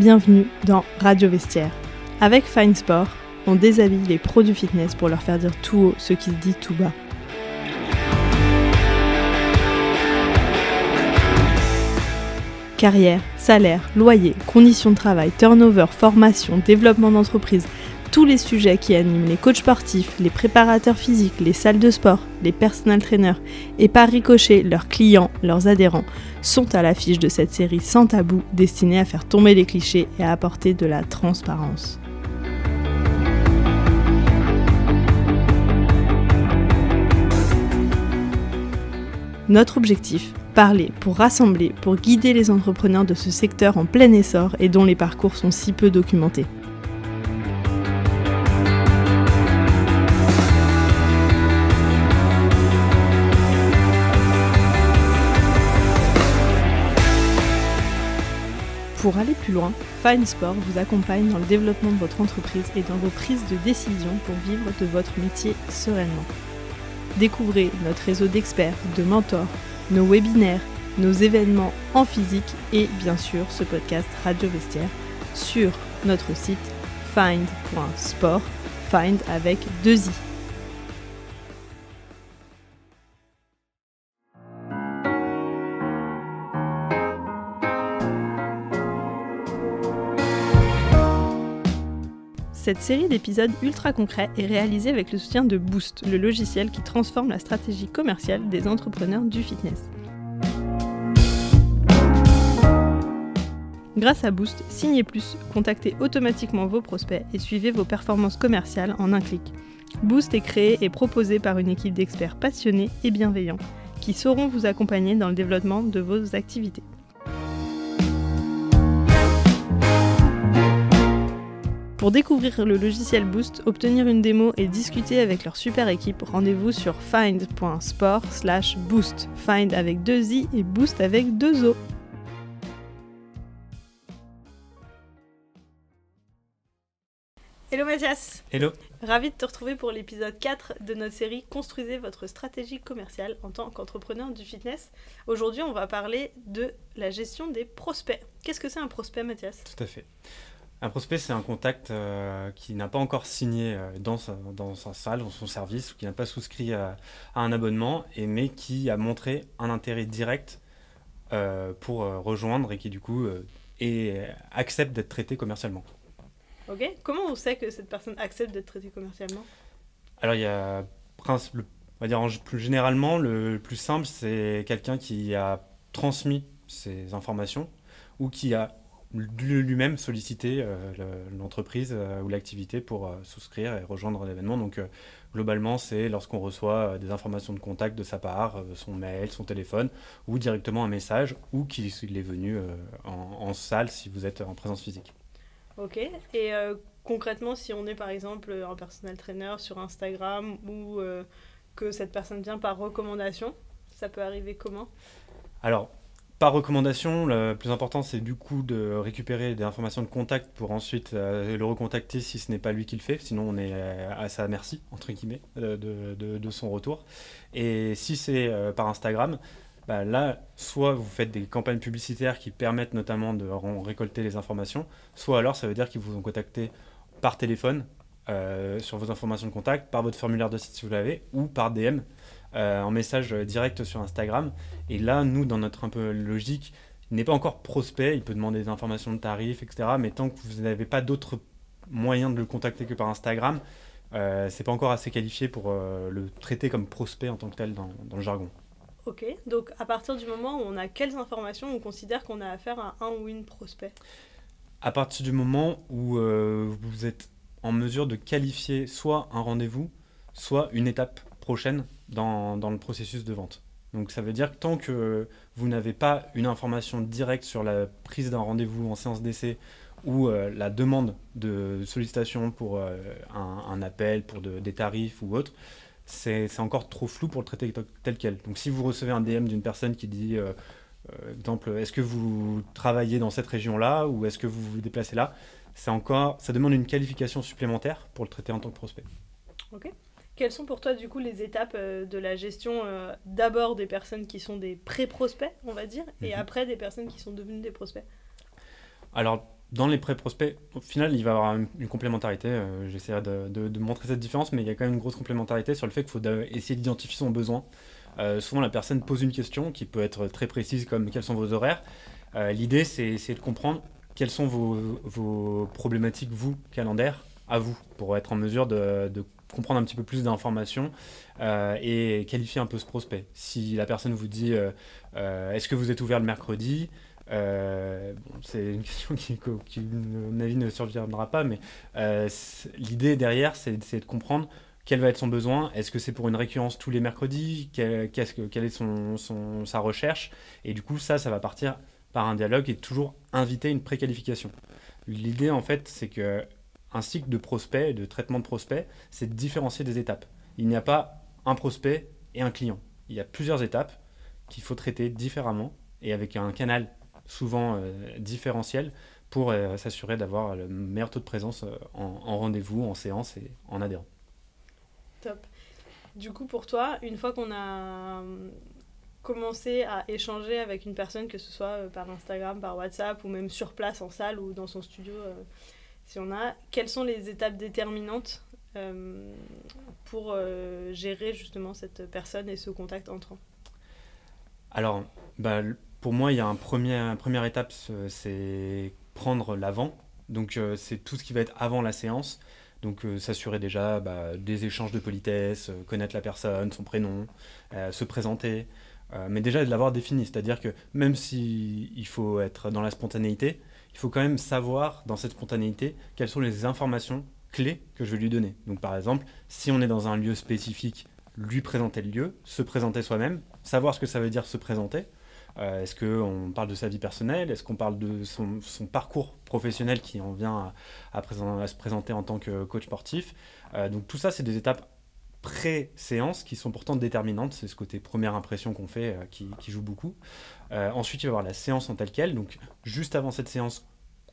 bienvenue dans Radio Vestiaire. Avec Fine Sport, on déshabille les pros du fitness pour leur faire dire tout haut ce qui se dit tout bas. Carrière, salaire, loyer, conditions de travail, turnover, formation, développement d'entreprise, tous les sujets qui animent les coachs sportifs, les préparateurs physiques, les salles de sport, les personal trainers et par ricochet leurs clients, leurs adhérents, sont à l'affiche de cette série sans tabou destinée à faire tomber les clichés et à apporter de la transparence. Notre objectif, parler pour rassembler, pour guider les entrepreneurs de ce secteur en plein essor et dont les parcours sont si peu documentés. Pour aller plus loin, Fine Sport vous accompagne dans le développement de votre entreprise et dans vos prises de décision pour vivre de votre métier sereinement. Découvrez notre réseau d'experts, de mentors, nos webinaires, nos événements en physique et bien sûr ce podcast Radio Vestiaire sur notre site find.sport, find avec 2 i. Cette série d'épisodes ultra concrets est réalisée avec le soutien de Boost, le logiciel qui transforme la stratégie commerciale des entrepreneurs du fitness. Grâce à Boost, signez plus, contactez automatiquement vos prospects et suivez vos performances commerciales en un clic. Boost est créé et proposé par une équipe d'experts passionnés et bienveillants qui sauront vous accompagner dans le développement de vos activités. Pour découvrir le logiciel Boost, obtenir une démo et discuter avec leur super équipe, rendez-vous sur find.sport/boost. Find avec 2 i et Boost avec 2 o. Hello Mathias. Hello. Ravi de te retrouver pour l'épisode 4 de notre série Construisez votre stratégie commerciale en tant qu'entrepreneur du fitness. Aujourd'hui, on va parler de la gestion des prospects. Qu'est-ce que c'est un prospect, Mathias ? Tout à fait. Un prospect, c'est un contact qui n'a pas encore signé dans sa salle, dans son service, ou qui n'a pas souscrit à un abonnement, mais qui a montré un intérêt direct pour rejoindre et qui du coup accepte d'être traité commercialement. Ok. Comment on sait que cette personne accepte d'être traitée commercialement ? Alors il y a, on va dire plus généralement, le plus simple, c'est quelqu'un qui a transmis ses informations ou qui a lui-même solliciter l'entreprise ou l'activité pour souscrire et rejoindre l'événement. Donc globalement, c'est lorsqu'on reçoit des informations de contact de sa part, son mail, son téléphone, ou directement un message, ou qu'il est venu en salle si vous êtes en présence physique. Ok, et concrètement, si on est par exemple un personal trainer sur Instagram ou que cette personne vient par recommandation, ça peut arriver comment ? Alors, par recommandation, le plus important, c'est du coup de récupérer des informations de contact pour ensuite le recontacter si ce n'est pas lui qui le fait. Sinon, on est à sa merci, entre guillemets, de son retour. Et si c'est par Instagram, là, soit vous faites des campagnes publicitaires qui permettent notamment de récolter les informations, soit alors ça veut dire qu'ils vous ont contacté par téléphone sur vos informations de contact, par votre formulaire de site si vous l'avez, ou par DM. En message direct sur Instagram. Et là, nous, dans notre un peu logique, il n'est pas encore prospect, il peut demander des informations de tarifs, etc. Mais tant que vous n'avez pas d'autres moyens de le contacter que par Instagram, c'est pas encore assez qualifié pour le traiter comme prospect en tant que tel dans le jargon. Ok, donc à partir du moment où on a quelles informations on considère qu'on a affaire à un ou une prospect ? À partir du moment où vous êtes en mesure de qualifier soit un rendez-vous, soit une étape prochaine dans le processus de vente. Donc ça veut dire que tant que vous n'avez pas une information directe sur la prise d'un rendez-vous en séance d'essai ou la demande de sollicitation pour un appel, pour des tarifs ou autre, c'est encore trop flou pour le traiter tel quel. Donc si vous recevez un DM d'une personne qui dit, exemple, est-ce que vous travaillez dans cette région-là ou est-ce que vous vous déplacez là, ça demande une qualification supplémentaire pour le traiter en tant que prospect. Ok. Quelles sont pour toi du coup les étapes de la gestion d'abord des personnes qui sont des pré-prospects, on va dire, et après des personnes qui sont devenues des prospects ? Alors dans les pré-prospects, au final, il va y avoir une complémentarité. J'essaierai de montrer cette différence, mais il y a quand même une grosse complémentarité sur le fait qu'il faut essayer d'identifier son besoin. Souvent, la personne pose une question qui peut être très précise, comme quels sont vos horaires. L'idée, c'est de comprendre quelles sont vos problématiques, vous, calendaires, à vous, pour être en mesure de comprendre un petit peu plus d'informations et qualifier un peu ce prospect. Si la personne vous dit est-ce que vous êtes ouvert le mercredi, c'est une question qui, à mon avis, ne surviendra pas, mais l'idée derrière, c'est d'essayer de comprendre quel va être son besoin. Est-ce que c'est pour une récurrence tous les mercredis? Quelle est sa recherche? Et du coup, ça va partir par un dialogue et toujours inviter une préqualification. L'idée, en fait, c'est que un cycle de prospect, de traitement de prospect, c'est de différencier des étapes. Il n'y a pas un prospect et un client. Il y a plusieurs étapes qu'il faut traiter différemment et avec un canal souvent différentiel pour s'assurer d'avoir le meilleur taux de présence en rendez-vous, en séance et en adhérent. Top. Du coup, pour toi, une fois qu'on a commencer à échanger avec une personne, que ce soit par Instagram, par WhatsApp ou même sur place en salle ou dans son studio, si on a, quelles sont les étapes déterminantes pour gérer justement cette personne et ce contact entrant? Alors, pour moi, il y a première étape, c'est prendre l'avant. Donc, c'est tout ce qui va être avant la séance. Donc, s'assurer déjà des échanges de politesse, connaître la personne, son prénom, se présenter. Mais déjà de l'avoir défini, c'est-à-dire que même s'il faut être dans la spontanéité, il faut quand même savoir dans cette spontanéité quelles sont les informations clés que je vais lui donner. Donc par exemple, si on est dans un lieu spécifique, lui présenter le lieu, se présenter soi-même, savoir ce que ça veut dire se présenter. Est-ce qu'on parle de sa vie personnelle? Est-ce qu'on parle de son parcours professionnel qui en vient à se présenter en tant que coach sportif? Donc tout ça, c'est des étapes pré-séance qui sont pourtant déterminantes. C'est ce côté première impression qu'on fait qui joue beaucoup. Ensuite, il va y avoir la séance en telle quelle. Donc juste avant cette séance,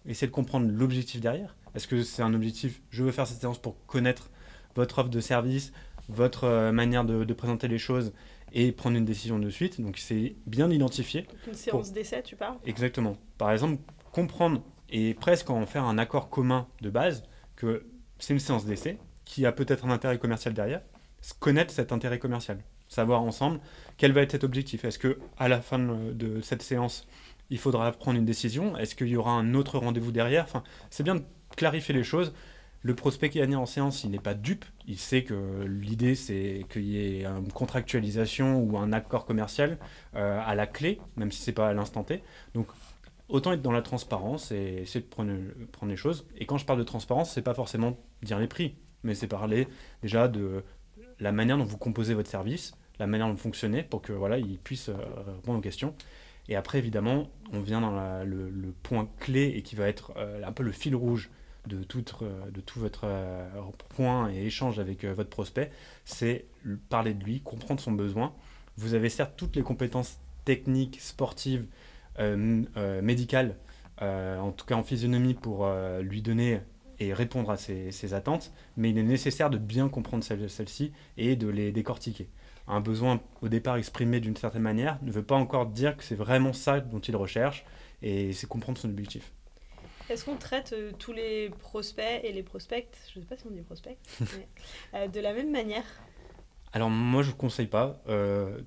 essayer de comprendre l'objectif derrière. Est-ce que c'est un objectif, je veux faire cette séance pour connaître votre offre de service, votre manière de présenter les choses et prendre une décision de suite. Donc c'est bien identifié. Une séance d'essai, tu parles? Exactement. Par exemple, comprendre et presque en faire un accord commun de base que c'est une séance d'essai qui a peut-être un intérêt commercial derrière, connaître cet intérêt commercial, savoir ensemble quel va être cet objectif. Est-ce qu'à la fin de cette séance, il faudra prendre une décision? Est-ce qu'il y aura un autre rendez-vous derrière? Enfin, c'est bien de clarifier les choses. Le prospect qui est venu en séance, il n'est pas dupe. Il sait que l'idée, c'est qu'il y ait une contractualisation ou un accord commercial à la clé, même si ce n'est pas à l'instant T. Donc, autant être dans la transparence et essayer de prendre les choses. Et quand je parle de transparence, ce n'est pas forcément dire les prix, mais c'est parler déjà de la manière dont vous composez votre service, la manière dont vous fonctionnez pour que il puisse répondre aux questions. Et après, évidemment, on vient dans le point clé et qui va être un peu le fil rouge de tout votre point et échange avec votre prospect, c'est parler de lui, comprendre son besoin. Vous avez certes toutes les compétences techniques, sportives, médicales, en tout cas en physionomie, pour lui donner et répondre à ses attentes, mais il est nécessaire de bien comprendre celles-ci et de les décortiquer. Un besoin au départ exprimé d'une certaine manière ne veut pas encore dire que c'est vraiment ça dont il recherche, et c'est comprendre son objectif. Est-ce qu'on traite tous les prospects et les prospects, je ne sais pas si on dit prospect, mais, de la même manière? Alors moi je ne conseille pas,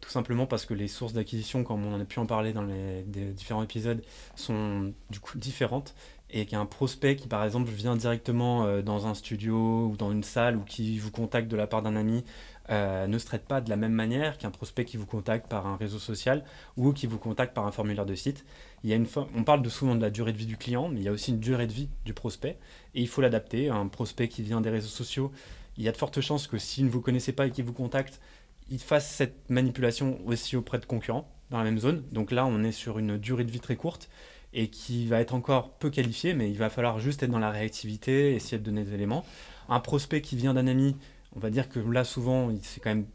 tout simplement parce que les sources d'acquisition, comme on en a pu en parler dans les différents épisodes, sont du coup différentes, et qu'un prospect qui par exemple vient directement dans un studio ou dans une salle ou qui vous contacte de la part d'un ami ne se traite pas de la même manière qu'un prospect qui vous contacte par un réseau social ou qui vous contacte par un formulaire de site. On parle souvent de la durée de vie du client, mais il y a aussi une durée de vie du prospect et il faut l'adapter. Un prospect qui vient des réseaux sociaux, il y a de fortes chances que s'il ne vous connaissait pas et qu'il vous contacte, il fasse cette manipulation aussi auprès de concurrents dans la même zone. Donc là, on est sur une durée de vie très courte et qui va être encore peu qualifiée, mais il va falloir juste être dans la réactivité, essayer de donner des éléments. Un prospect qui vient d'un ami, on va dire que là, souvent, il s'est quand même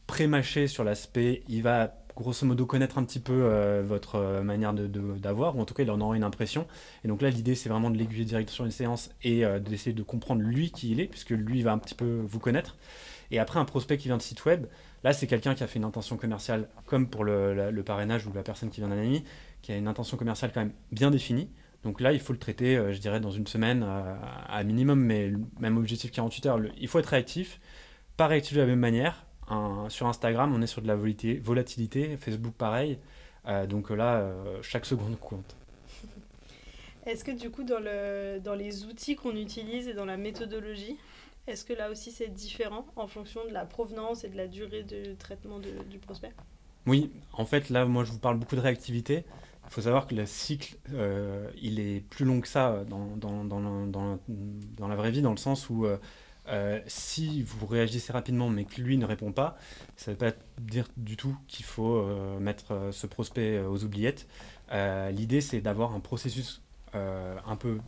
pré-mâché sur l'aspect, il va grosso modo connaître un petit peu votre manière d'avoir, ou en tout cas, il en aura une impression. Et donc là, l'idée, c'est vraiment de l'aiguiller direct sur une séance et d'essayer de comprendre lui qui il est, puisque lui, il va un petit peu vous connaître. Et après, un prospect qui vient de site web, là, c'est quelqu'un qui a fait une intention commerciale, comme pour le parrainage ou la personne qui vient d'un ami, qui a une intention commerciale quand même bien définie, Donc là, il faut le traiter, je dirais, dans une semaine à minimum, mais même objectif 48 heures. Il faut être réactif, pas réactif de la même manière. Sur Instagram, on est sur de la volatilité, Facebook pareil. Donc là, chaque seconde compte. Est-ce que du coup, dans les outils qu'on utilise et dans la méthodologie, est-ce que là aussi c'est différent en fonction de la provenance et de la durée de traitement du prospect? Oui, en fait, là, moi, je vous parle beaucoup de réactivité. Il faut savoir que le cycle, il est plus long que ça dans la vraie vie, dans le sens où si vous réagissez rapidement mais que lui ne répond pas, ça ne veut pas dire du tout qu'il faut mettre ce prospect aux oubliettes. L'idée, c'est d'avoir un processus un peu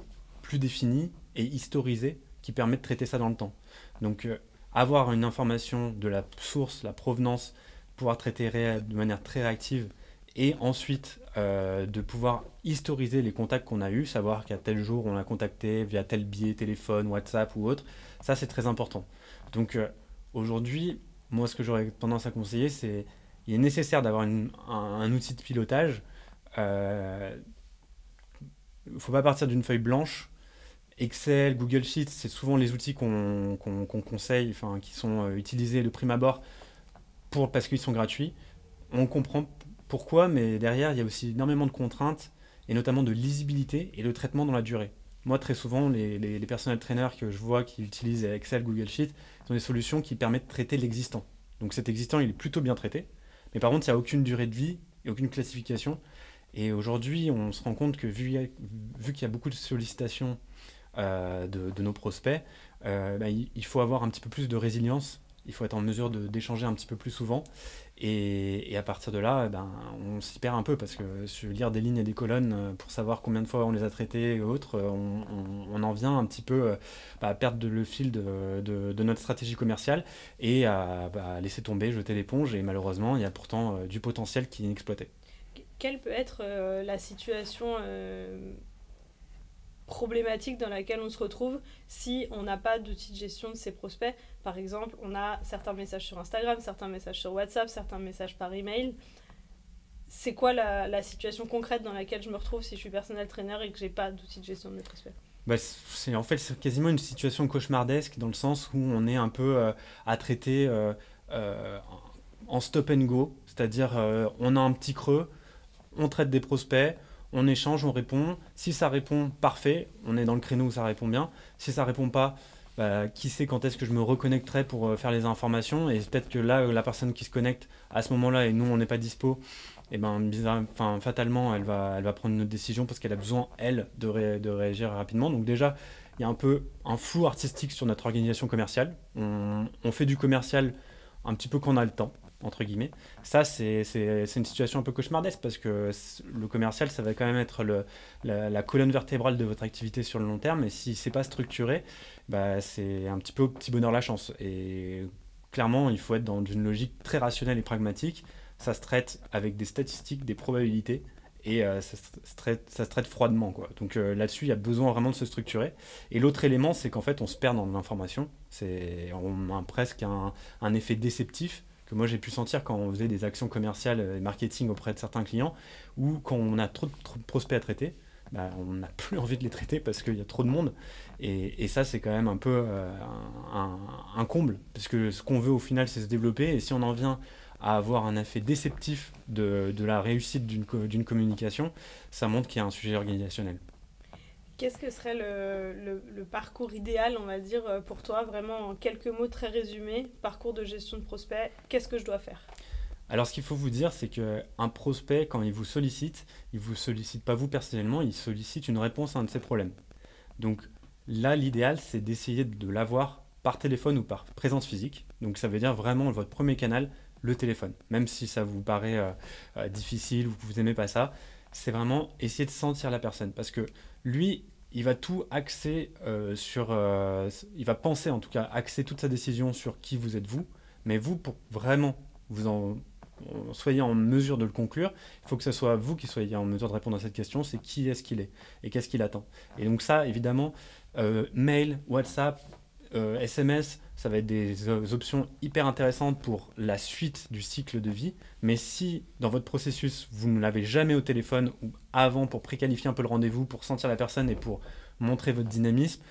plus défini et historisé qui permet de traiter ça dans le temps. Donc, avoir une information de la source, la provenance, pouvoir traiter de manière très réactive et ensuite de pouvoir historiser les contacts qu'on a eus, savoir qu'à tel jour on l'a contacté via tel biais, téléphone, WhatsApp ou autre, ça c'est très important. Donc aujourd'hui, moi ce que j'aurais tendance à conseiller, c'est il est nécessaire d'avoir un outil de pilotage. Il ne faut pas partir d'une feuille blanche. Excel, Google Sheets, c'est souvent les outils qu'on conseille, enfin, qui sont utilisés de prime abord parce qu'ils sont gratuits. On comprend pourquoi, mais derrière, il y a aussi énormément de contraintes, et notamment de lisibilité et de traitement dans la durée. Moi, très souvent, les personnel trainers que je vois qui utilisent Excel, Google Sheet, sont des solutions qui permettent de traiter l'existant. Donc cet existant, il est plutôt bien traité, mais par contre, il n'y a aucune durée de vie et aucune classification. Et aujourd'hui, on se rend compte que vu qu'il y a beaucoup de sollicitations de nos prospects, il faut avoir un petit peu plus de résilience, il faut être en mesure d'échanger un petit peu plus souvent. Et à partir de là, on s'y perd un peu parce que lire des lignes et des colonnes pour savoir combien de fois on les a traités et autres, on en vient un petit peu à perdre le fil de notre stratégie commerciale et à laisser tomber, jeter l'éponge. Et malheureusement, il y a pourtant du potentiel qui est inexploité. Quelle peut être la situation problématique dans laquelle on se retrouve si on n'a pas d'outil de gestion de ses prospects? Par exemple, on a certains messages sur Instagram, certains messages sur WhatsApp, certains messages par email. C'est quoi la situation concrète dans laquelle je me retrouve si je suis personnel trainer et que j'ai pas d'outil de gestion de mes prospects? C'est quasiment une situation cauchemardesque dans le sens où on est un peu à traiter en stop and go, c'est-à-dire on a un petit creux, on traite des prospects, on échange, on répond. Si ça répond, parfait, on est dans le créneau où ça répond bien. Si ça répond pas, qui sait quand est-ce que je me reconnecterai pour faire les informations. Et peut-être que là, la personne qui se connecte à ce moment-là et nous, on n'est pas dispo, et fatalement, elle va prendre une autre décision parce qu'elle a besoin, elle, de réagir rapidement. Donc déjà, il y a un peu un flou artistique sur notre organisation commerciale. On fait du commercial un petit peu quand on a le temps, entre guillemets. Ça, c'est une situation un peu cauchemardesque parce que le commercial, ça va quand même être la colonne vertébrale de votre activité sur le long terme. Et si c'est pas structuré, c'est un petit peu au petit bonheur la chance. Et clairement, il faut être dans une logique très rationnelle et pragmatique. Ça se traite avec des statistiques, des probabilités. Et ça se traite froidement, quoi. Donc là-dessus, il y a besoin vraiment de se structurer. Et l'autre élément, c'est qu'en fait, on se perd dans l'information. On a presque un effet déceptif que moi j'ai pu sentir quand on faisait des actions commerciales et marketing auprès de certains clients, ou quand on a trop de prospects à traiter, on n'a plus envie de les traiter parce qu'il y a trop de monde. Et ça, c'est quand même un peu un comble, parce que ce qu'on veut au final, c'est se développer. Et si on en vient à avoir un effet déceptif de la réussite d'une communication, ça montre qu'il y a un sujet organisationnel. Qu'est-ce que serait le parcours idéal, on va dire, pour toi, vraiment en quelques mots très résumés, parcours de gestion de prospect, qu'est-ce que je dois faire? Alors ce qu'il faut vous dire, c'est qu'un prospect, quand il vous sollicite pas vous personnellement, il sollicite une réponse à un de ses problèmes. Donc là, l'idéal, c'est d'essayer de l'avoir par téléphone ou par présence physique. Donc ça veut dire vraiment votre premier canal, le téléphone. Même si ça vous paraît difficile ou que vous n'aimez pas ça, c'est vraiment essayer de sentir la personne. Parce que lui, il va tout axer il va penser en tout cas, axer toute sa décision sur qui vous êtes vous. Mais vous, pour vraiment soyez en mesure de le conclure, il faut que ce soit vous qui soyez en mesure de répondre à cette question, c'est qui est-ce qu'il est et qu'est-ce qu'il attend. Et donc ça, évidemment, mail, WhatsApp, SMS ça va être des options hyper intéressantes pour la suite du cycle de vie. Mais si dans votre processus, vous ne l'avez jamais au téléphone ou avant pour préqualifier un peu le rendez-vous, pour sentir la personne et pour montrer votre dynamisme,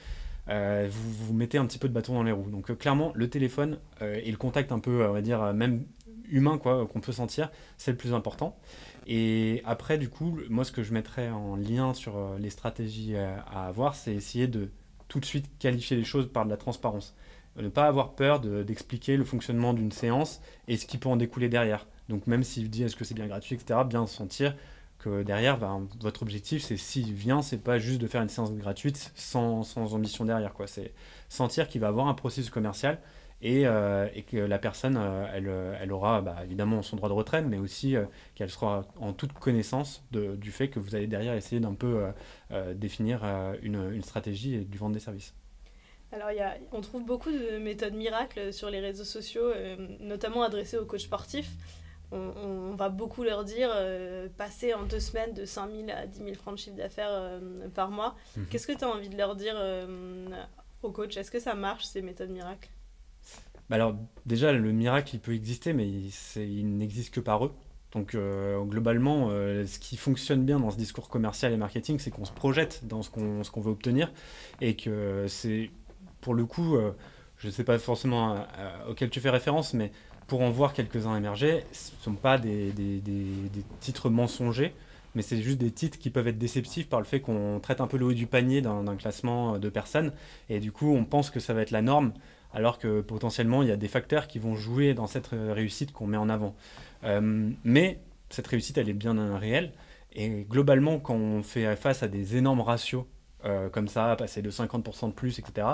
vous mettez un petit peu de bâton dans les roues. Donc clairement, le téléphone et le contact un peu, on va dire, même humain quoi, qu'on peut sentir, c'est le plus important. Et après, du coup, moi, ce que je mettrais en lien sur les stratégies à avoir, c'est essayer de tout de suite qualifier les choses par de la transparence. Ne pas avoir peur d'expliquer le fonctionnement d'une séance et ce qui peut en découler derrière. Donc même s'il dit est-ce que c'est bien gratuit, etc., bien sentir que derrière, votre objectif, c'est s'il vient, c'est pas juste de faire une séance gratuite sans ambition derrière, quoi. C'est sentir qu'il va avoir un processus commercial et que la personne, elle aura évidemment son droit de retrait, mais aussi qu'elle sera en toute connaissance du fait que vous allez derrière essayer d'un peu définir une stratégie et du vendre des services. Alors, on trouve beaucoup de méthodes miracles sur les réseaux sociaux, notamment adressées aux coachs sportifs. On va beaucoup leur dire passer en 2 semaines de 5 000 à 10 000 francs de chiffre d'affaires par mois. Qu'est-ce que tu as envie de leur dire aux coachs? Est-ce que ça marche, ces méthodes miracles? Alors déjà, le miracle, il peut exister, mais il n'existe que par eux. Donc globalement, ce qui fonctionne bien dans ce discours commercial et marketing, c'est qu'on se projette dans ce qu'on veut obtenir et que c'est, pour le coup, je ne sais pas forcément auquel tu fais référence, mais pour en voir quelques-uns émerger, ce ne sont pas des titres mensongers, mais c'est juste des titres qui peuvent être déceptifs par le fait qu'on traite un peu le haut du panier d'un classement de personnes, et du coup on pense que ça va être la norme, alors que potentiellement il y a des facteurs qui vont jouer dans cette réussite qu'on met en avant. Mais cette réussite, elle est bien réelle, et globalement, quand on fait face à des énormes ratios, comme ça, passer de 50% de plus, etc.,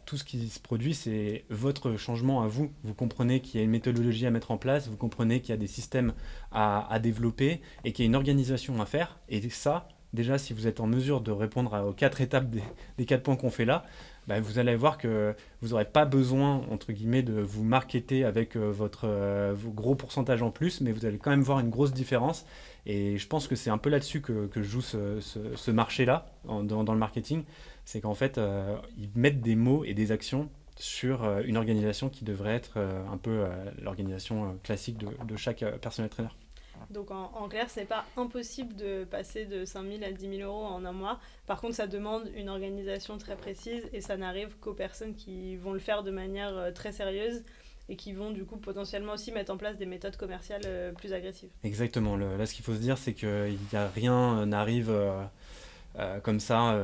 tout ce qui se produit, c'est votre changement à vous. Vous comprenez qu'il y a une méthodologie à mettre en place, vous comprenez qu'il y a des systèmes à développer et qu'il y a une organisation à faire. Et ça, déjà, si vous êtes en mesure de répondre aux 4 étapes des 4 points qu'on fait là, vous allez voir que vous n'aurez pas besoin, entre guillemets, de vous marketer avec vos gros pourcentages en plus, mais vous allez quand même voir une grosse différence. Et je pense que c'est un peu là-dessus que joue ce marché-là dans le marketing. C'est qu'en fait, ils mettent des mots et des actions sur une organisation qui devrait être un peu l'organisation classique de chaque personnel trainer. Donc en clair, c'est pas impossible de passer de 5 000 à 10 000 euros en un mois. Par contre, ça demande une organisation très précise et ça n'arrive qu'aux personnes qui vont le faire de manière très sérieuse et qui vont du coup potentiellement aussi mettre en place des méthodes commerciales plus agressives. Exactement. Là, ce qu'il faut se dire, c'est que rien n'arrive comme ça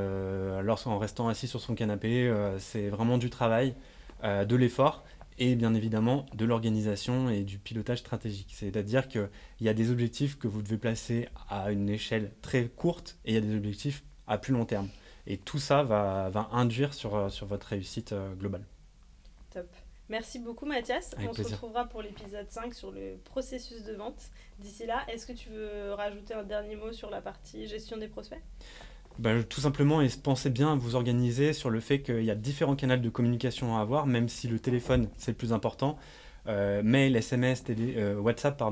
en restant assis sur son canapé. C'est vraiment du travail, de l'effort. Et bien évidemment de l'organisation et du pilotage stratégique. C'est-à-dire qu'il y a des objectifs que vous devez placer à une échelle très courte et il y a des objectifs à plus long terme. Et tout ça va induire sur votre réussite globale. Top. Merci beaucoup Mathias. Avec plaisir. Se retrouvera pour l'épisode 5 sur le processus de vente. D'ici là, est-ce que tu veux rajouter un dernier mot sur la partie gestion des prospects ? Tout simplement, et pensez bien à vous organiser sur le fait qu'il y a différents canaux de communication à avoir, même si le téléphone c'est le plus important. Mail, SMS, WhatsApp,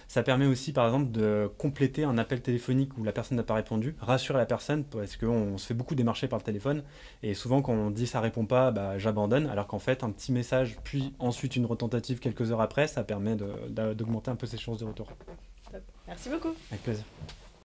ça permet aussi par exemple de compléter un appel téléphonique où la personne n'a pas répondu, rassurer la personne parce qu'on se fait beaucoup démarcher par le téléphone et souvent quand on dit ça répond pas, j'abandonne, alors qu'en fait un petit message puis ensuite une retentative quelques heures après, ça permet d'augmenter un peu ses chances de retour. Top. Merci beaucoup. Avec plaisir.